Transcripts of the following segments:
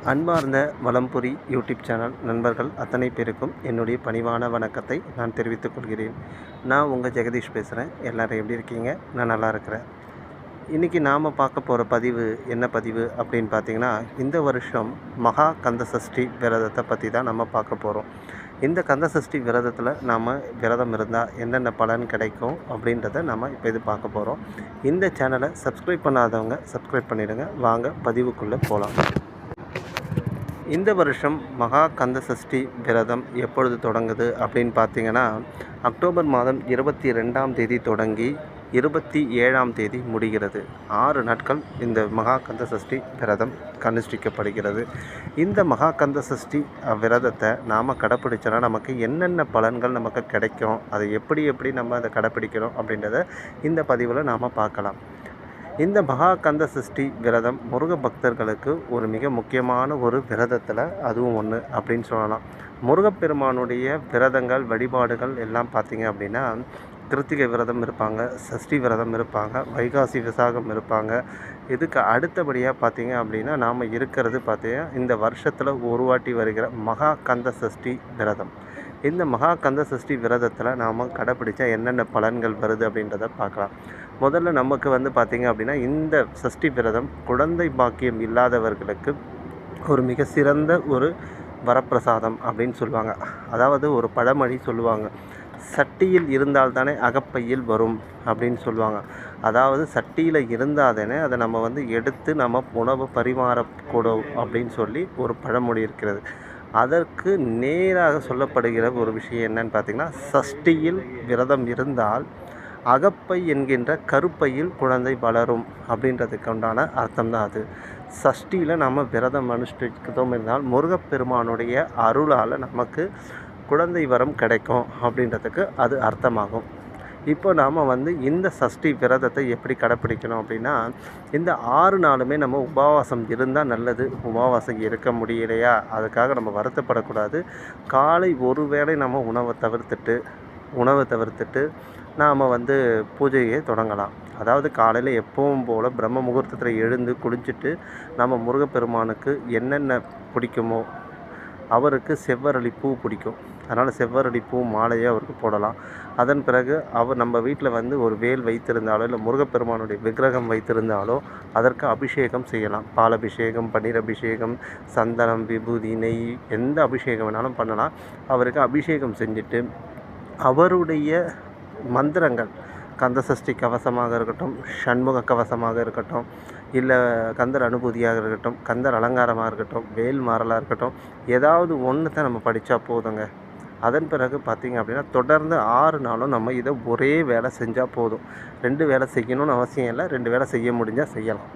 அன்பார்ந்த வலம்புரி YouTube channel நண்பர்கள் அத்தனை பேருக்கும் என்னுடைய பணிவான வணக்கத்தை நான் தெரிவித்துக் கொள்கிறேன். நான் உங்கள் ஜெகதீஷ் பேசுகிறேன். எல்லோரும் எப்படி இருக்கீங்க? நான் நல்லா இருக்கிறேன். இன்றைக்கி நாம் பார்க்க போகிற பதிவு என்ன பதிவு அப்படின்னு பார்த்திங்கன்னா, இந்த வருஷம் மகா கந்த சஷ்டி விரதத்தை பற்றி தான் நம்ம பார்க்க போகிறோம். இந்த கந்த சஷ்டி விரதத்தில் நாம் விரதம் இருந்தால் என்னென்ன பலன் கிடைக்கும் அப்படின்றத நம்ம இப்போ இது பார்க்க போகிறோம். இந்த சேனலை சப்ஸ்கிரைப் பண்ணாதவங்க சப்ஸ்கிரைப் பண்ணிவிடுங்க. வாங்க பதிவுக்குள்ளே போகலாம். இந்த வருஷம் மகா கந்த சஷ்டி விரதம் எப்பொழுது தொடங்குது அப்படின்னு பார்த்தீங்கன்னா, அக்டோபர் மாதம் 22ஆம் தேதி தொடங்கி 27ஆம் தேதி முடிகிறது. 6 நாட்கள் இந்த மகா கந்த சஷ்டி விரதம் அனுஷ்டிக்கப்படுகிறது. இந்த மகா கந்த சஷ்டி விரதத்தை நாம் கடைப்பிடிச்சோன்னா நமக்கு என்னென்ன பலன்கள் நமக்கு கிடைக்கும், அதை எப்படி நம்ம அதை கடைப்பிடிக்கணும் அப்படின்றத இந்த பதிவில் நாம் பார்க்கலாம். இந்த மகா கந்த சஷ்டி விரதம் முருக பக்தர்களுக்கு ஒரு மிக முக்கியமான ஒரு விரதத்தில் அதுவும் ஒன்று அப்படின்னு சொல்லலாம். முருகப்பெருமானுடைய விரதங்கள் வழிபாடுகள் எல்லாம் பார்த்திங்க அப்படின்னா, கிருத்திகை விரதம் இருப்பாங்க, சஷ்டி விரதம் இருப்பாங்க, வைகாசி விசாகம் இருப்பாங்க. இதுக்கு அடுத்தபடியாக பார்த்திங்க அப்படின்னா நாம் இருக்கிறது பார்த்திங்கன்னா இந்த வருஷத்தில் ஒரு வாட்டி வருகிற மகா கந்த சஷ்டி விரதம். இந்த மகா கந்த சஷ்டி விரதத்தில் நாம் கடைப்பிடிச்சா என்னென்ன பலன்கள் வருது அப்படின்றத பார்க்கலாம். முதல்ல நமக்கு பார்த்திங்க அப்படின்னா, இந்த சஷ்டி விரதம் குழந்தை பாக்கியம் இல்லாதவர்களுக்கு ஒரு மிக சிறந்த ஒரு வரப்பிரசாதம் அப்படின்னு சொல்லுவாங்க. அதாவது ஒரு பழமொழி சொல்லுவாங்க, சட்டியில் இருந்தால்தானே அகப்பையில் வரும் அப்படின்னு சொல்லுவாங்க. அதாவது சட்டியில் இருந்தால்தானே அதை நம்ம எடுத்து நம்ம உணவு பரிமாறக்கூடும் அப்படின்னு சொல்லி ஒரு பழமொழி இருக்கிறது. அதற்கு நேராக சொல்லப்படுகிற ஒரு விஷயம் என்னன்னு பார்த்திங்கன்னா, சஷ்டியில் விரதம் இருந்தால் அகப்பை என்கின்ற கருப்பையில் குழந்தை வளரும் அப்படின்றதுக்கு உண்டான அர்த்தம் தான் அது. சஷ்டியில் நம்ம விரதம் அனுஷ்டிக்கிறோம் இருந்தால் முருகப்பெருமானுடைய அருளால் நமக்கு குழந்தை வரம் கிடைக்கும் அப்படின்றதுக்கு அது அர்த்தமாகும். இப்போ நாம் இந்த சஷ்டி விரதத்தை எப்படி கடைப்பிடிக்கணும் அப்படின்னா, இந்த 6 நாளுமே நம்ம உபவாசம் இருந்தால் நல்லது. உபவாசம் இருக்க முடியலையா, அதுக்காக நம்ம வருத்தப்படக்கூடாது. காலை ஒரு வேளை நம்ம உணவை தவிர்த்துட்டு நாம் பூஜையை தொடங்கலாம். அதாவது காலையில் எப்பவும் போல் பிரம்ம முகூர்த்தத்தில் எழுந்து குளிச்சுட்டு நம்ம முருகப்பெருமானுக்கு என்னென்ன பிடிக்குமோ, அவருக்கு செவ்வரளி பூ பிடிக்கும், அதனால் செவ்வரளி பூ மாலையை அவருக்கு போடலாம். அதன் பிறகு நம்ம வீட்டில் ஒரு வேல் வைத்திருந்தாலோ இல்லை முருகப்பெருமானுடைய விக்கிரகம் வைத்திருந்தாலோ அதற்கு அபிஷேகம் செய்யலாம். பால் அபிஷேகம், பன்னீர் அபிஷேகம், சந்தனம், விபூதி, நெய், எந்த அபிஷேகம் வேணாலும் பண்ணலாம். அவருக்கு அபிஷேகம் செஞ்சுட்டு அவருடைய மந்திரங்கள், கந்த சஷ்டி கவசமாக இருக்கட்டும், சண்முக கவசமாக இருக்கட்டும், இல்லை கந்தர் அனுபூதியாக இருக்கட்டும், கந்தர் அலங்காரமாக இருக்கட்டும், வேல் மாறலாக இருக்கட்டும், ஏதாவது ஒன்று தான் நம்ம படித்தா போதுங்க. அதன் பிறகு பார்த்திங்க அப்படின்னா தொடர்ந்து 6 நாளும் நம்ம இதை ஒரே வேலை செஞ்சால் போதும். 2 வேலை செய்யணும்னு அவசியம் இல்லை. 2 வேலை செய்ய முடிஞ்சால் செய்யலாம்.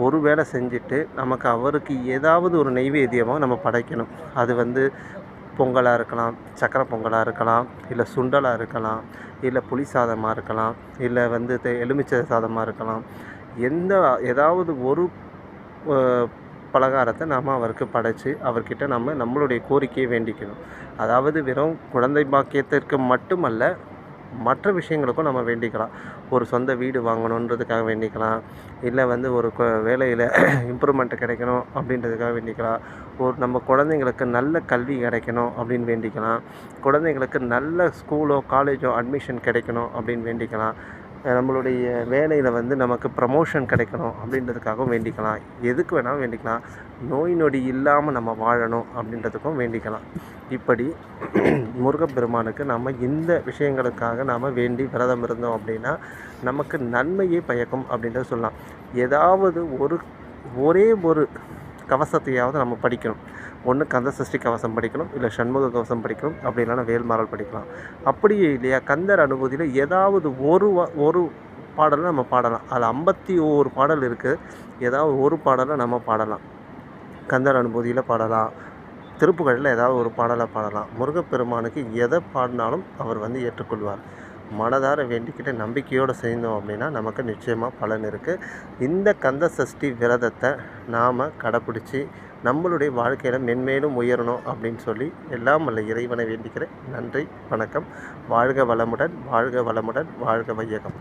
ஒரு வேலை செஞ்சுட்டு நமக்கு அவருக்கு ஏதாவது ஒரு நெய்வேத்தியமாக நம்ம படைக்கணும். அது பொங்கலாக இருக்கலாம், சக்கரை பொங்கலாக இருக்கலாம், இல்லை சுண்டலாக இருக்கலாம், இல்லை புளி சாதமாக இருக்கலாம், இல்லை எலுமிச்சை சாதமாக இருக்கலாம். ஏதாவது ஒரு பலகாரத்தை நாம் அவருக்கு படைத்து அவர்கிட்ட நம்மளுடைய கோரிக்கையை வேண்டிக்கணும். அதாவது வெறும் குழந்தை பாக்கியத்திற்கு மட்டுமல்ல, மற்ற விஷயங்களுக்கும் நம்ம வேண்டிக்கலாம். ஒரு சொந்த வீடு வாங்கணுன்றதுக்காக வேண்டிக்கலாம், இல்லை ஒரு வேலையில் இம்ப்ரூவ்மெண்ட் கிடைக்கணும் அப்படின்றதுக்காக வேண்டிக்கலாம், நம்ம குழந்தைங்களுக்கு நல்ல கல்வி கிடைக்கணும் அப்படின்னு வேண்டிக்கலாம், குழந்தைங்களுக்கு நல்ல ஸ்கூலோ காலேஜோ அட்மிஷன் கிடைக்கணும் அப்படின்னு வேண்டிக்கலாம், நம்மளுடைய வேலையில் நமக்கு ப்ரமோஷன் கிடைக்கணும் அப்படின்றதுக்காகவும் வேண்டிக்கலாம். எதுக்கு வேணாலும் வேண்டிக்கலாம். நோய் நொடி இல்லாமல் நம்ம வாழணும் அப்படின்றதுக்கும் வேண்டிக்கலாம். இப்படி முருகப்பெருமானுக்கு நம்ம இந்த விஷயங்களுக்காக நாம் வேண்டி விரதம் இருந்தோம் அப்படின்னா நமக்கு நன்மையே பயக்கும் அப்படின்றத சொல்லலாம். ஏதாவது ஒரே ஒரு கவசத்தையாவது நம்ம படிக்கணும். ஒன்று கந்த சஷ்டி கவசம் படிக்கணும், இல்லை சண்முக கவசம் படிக்கணும், அப்படி இல்லைன்னா வேல்மாறல் படிக்கலாம். அப்படியே இல்லையா, கந்தர் அனுபூதியில் ஏதாவது ஒரு பாடலை நம்ம பாடலாம். அதில் 51 பாடல் இருக்குது. ஏதாவது ஒரு பாடலை நம்ம பாடலாம். கந்தர் அனுபூதியில் பாடலாம், திருப்புகழில் ஏதாவது ஒரு பாடலை பாடலாம். முருகப்பெருமானுக்கு எதை பாடினாலும் அவர் ஏற்றுக்கொள்வார். மனதார வேண்டிக்கிட்டு நம்பிக்கையோடு செய்தோம் அப்படின்னா நமக்கு நிச்சயமாக பலன் இருக்குது. இந்த கந்த சஷ்டி விரதத்தை நாம் கடைப்பிடிச்சி நம்மளுடைய வாழ்க்கையில் மென்மேலும் உயரணும் அப்படின்னு சொல்லி எல்லாம் வல்ல இறைவனை வேண்டிக்கிறேன். நன்றி, வணக்கம். வாழ்க வளமுடன், வாழ்க வளமுடன், வாழ்க வையகம்.